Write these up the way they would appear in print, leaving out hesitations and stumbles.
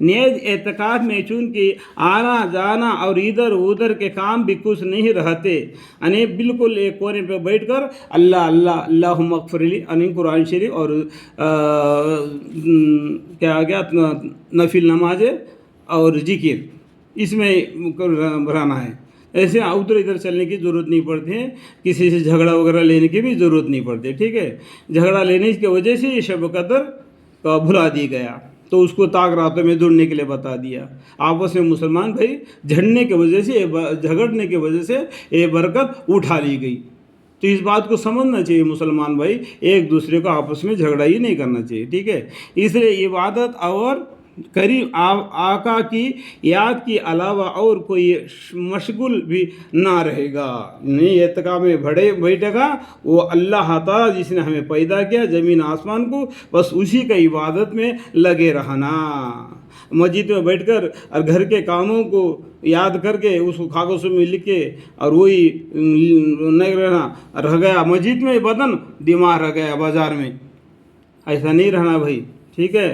نیز اعتکاف میں چونکہ آنا جانا اور ادھر ادھر کے کام بھی کچھ نہیں رہتے، یعنی بالکل ایک کونے پہ بیٹھ کر اللہ اللہ اللہم اغفر لی، یعنی قرآن شریف اور کیا نفل نمازیں اور ذکر اس میں رہنا ہے۔ ایسے ادھر ادھر چلنے کی ضرورت نہیں پڑتی ہے، کسی سے جھگڑا وغیرہ لینے کی بھی ضرورت نہیں پڑتی، ٹھیک ہے۔ جھگڑا لینے کی وجہ سے یہ شب قدر بھلا دی گیا، تو اس کو طاق راتوں میں جڑنے کے لیے بتا دیا۔ آپس میں مسلمان بھائی جھڑنے کی وجہ سے، جھگڑنے کی وجہ سے یہ برکت اٹھا لی گئی۔ تو اس بات کو سمجھنا چاہیے مسلمان بھائی، ایک دوسرے کو آپس میں جھگڑا ہی نہیں کرنا چاہیے، ٹھیک ہے۔ اس لیے عبادت اور قریب آقا کی یاد کے علاوہ اور کوئی مشغول بھی نہ رہے گا، نہیں اعتکاف میں بیٹھے گا وہ اللہ تعالیٰ جس نے ہمیں پیدا کیا زمین آسمان کو، بس اسی کا عبادت میں لگے رہنا۔ مسجد میں بیٹھ کر اور گھر کے کاموں کو یاد کر کے اس کو کاغذوں میں لکھ کے اور وہی نہیں رہنا، رہ گیا مسجد میں بدن، دماغ رہ گیا بازار میں، ایسا نہیں رہنا بھائی، ٹھیک ہے۔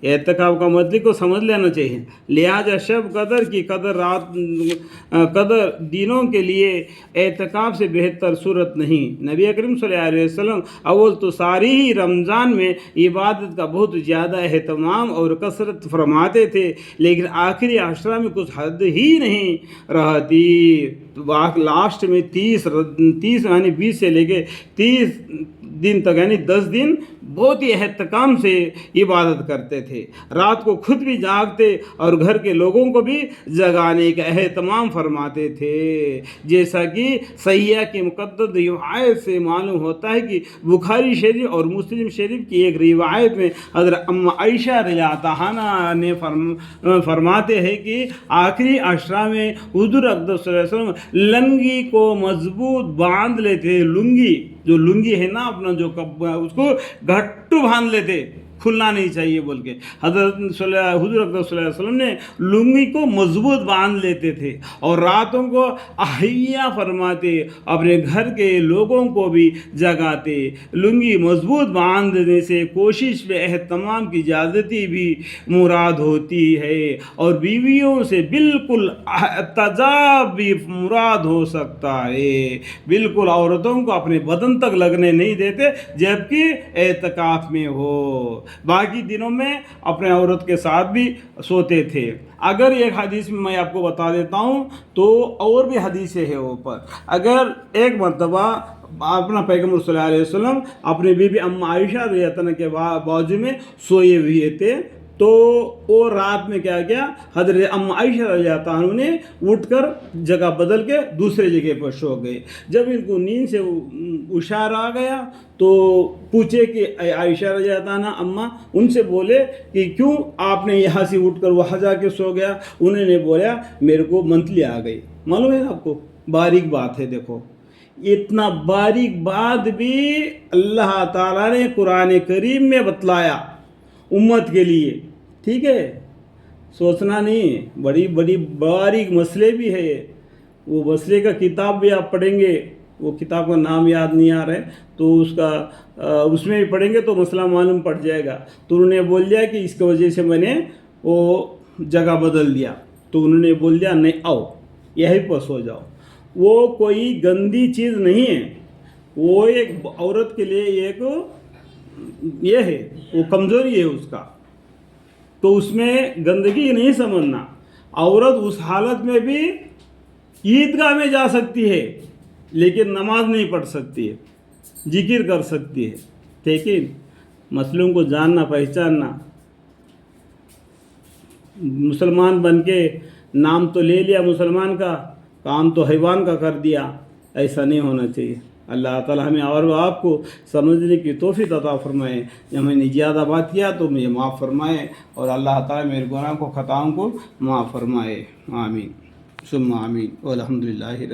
اعتکاف کا مطلب کو سمجھ لینا چاہیے۔ لہٰذا شب قدر کی قدر دینوں کے لیے اعتکاف سے بہتر صورت نہیں۔ نبی اکرم صلی اللہ علیہ وسلم اول تو ساری ہی رمضان میں عبادت کا بہت زیادہ اہتمام اور کثرت فرماتے تھے، لیکن آخری عشرہ میں کچھ حد ہی نہیں رہتی۔ لاسٹ میں 30 یعنی 20 سے لے کے 30 دن تک، یعنی 10 دن بہت ہی اہتمام سے عبادت کرتے تھے۔ رات کو خود بھی جاگتے اور گھر کے لوگوں کو بھی جگانے کا اہتمام فرماتے تھے، جیسا کہ صحیح کی مقدس روایت سے معلوم ہوتا ہے کہ بخاری شریف اور مسلم شریف کی ایک روایت میں حضرت ام عائشہ رضی اللہ عنہا نے فرماتے ہیں کہ آخری عشرہ میں حضور اقدس صلی اللہ علیہ وسلم لنگی کو مضبوط باندھ لیتے، لنگی جو لنگی ہے نا اپنا جو اس کو گھٹو باندھ لیتے، کھلنا نہیں چاہیے بول کے۔ حضور اقدس صلی اللہ علیہ وسلم نے لنگی کو مضبوط باندھ لیتے تھے اور راتوں کو احیا فرماتے، اپنے گھر کے لوگوں کو بھی جگاتے۔ لنگی مضبوط باندھنے سے کوشش میں اہتمام کی زیادتی بھی مراد ہوتی ہے اور بیویوں سے بالکل تجاب بھی مراد ہو سکتا ہے۔ بالکل عورتوں کو اپنے بدن تک لگنے نہیں دیتے جبکہ اعتکاف میں ہو، باقی دنوں میں اپنے عورت کے ساتھ بھی سوتے تھے۔ اگر ایک حدیث میں میں آپ کو بتا دیتا ہوں تو اور بھی حدیثیں ہیں اوپر، اگر ایک مرتبہ اپنا پیغمبر صلی اللہ علیہ وسلم اپنی بیوی ام عائشہ رضی اللہ عنہا کے بازو میں سوئے ہوئے تھے، تو وہ رات میں کیا کیا، حضرت ام عائشہ رضی اللہ عنہ نے اٹھ کر جگہ بدل کے دوسرے جگہ پر سو گئے۔ جب ان کو نیند سے اشارہ آ گیا تو پوچھے کہ اے عائشہ رضی اللہ عنہ اماں، ان سے بولے کہ کیوں آپ نے یہاں سے اٹھ کر وہاں جا کے سو گیا؟ انہوں نے بولا میرے کو منتلی آ گئی۔ معلوم ہے نا آپ کو، باریک بات ہے، دیکھو اتنا باریک بات بھی اللہ تعالیٰ نے قرآن کریم میں بتلایا امت کے لیے، ٹھیک ہے۔ سوچنا نہیں، بڑی بڑی باریک مسئلے بھی ہے، وہ مسئلے کا کتاب بھی آپ پڑھیں گے، وہ کتاب کا نام یاد نہیں آ رہا ہے تو اس میں بھی پڑھیں گے تو مسئلہ معلوم پڑ جائے گا۔ تو انہوں نے بول دیا کہ اس کی وجہ سے میں نے وہ جگہ بدل دیا، تو انہوں نے بول دیا نہیں آؤ یہی پر سو جاؤ۔ وہ کوئی گندی چیز نہیں ہے، وہ ایک عورت کے لیے ایک یہ ہے، وہ کمزوری ہے اس کا، تو اس میں گندگی نہیں سمجھنا۔ عورت اس حالت میں بھی عیدگاہ میں جا سکتی ہے لیکن نماز نہیں پڑھ سکتی ہے، ذکر کر سکتی ہے، ٹھیک ہے۔ مسئلوں کو جاننا پہچاننا، مسلمان بن کے نام تو لے لیا مسلمان کا، کام تو حیوان کا کر دیا، ایسا نہیں ہونا چاہیے۔ اللہ تعالیٰ ہمیں اور آپ کو سمجھنے کی توفیق عطا فرمائے، جب میں نے زیادہ بات کیا تو مجھے معاف فرمائے، اور اللہ تعالیٰ میرے گناہ کو خطاؤں کو معاف فرمائے، آمین ثم آمین، والحمدللہ رب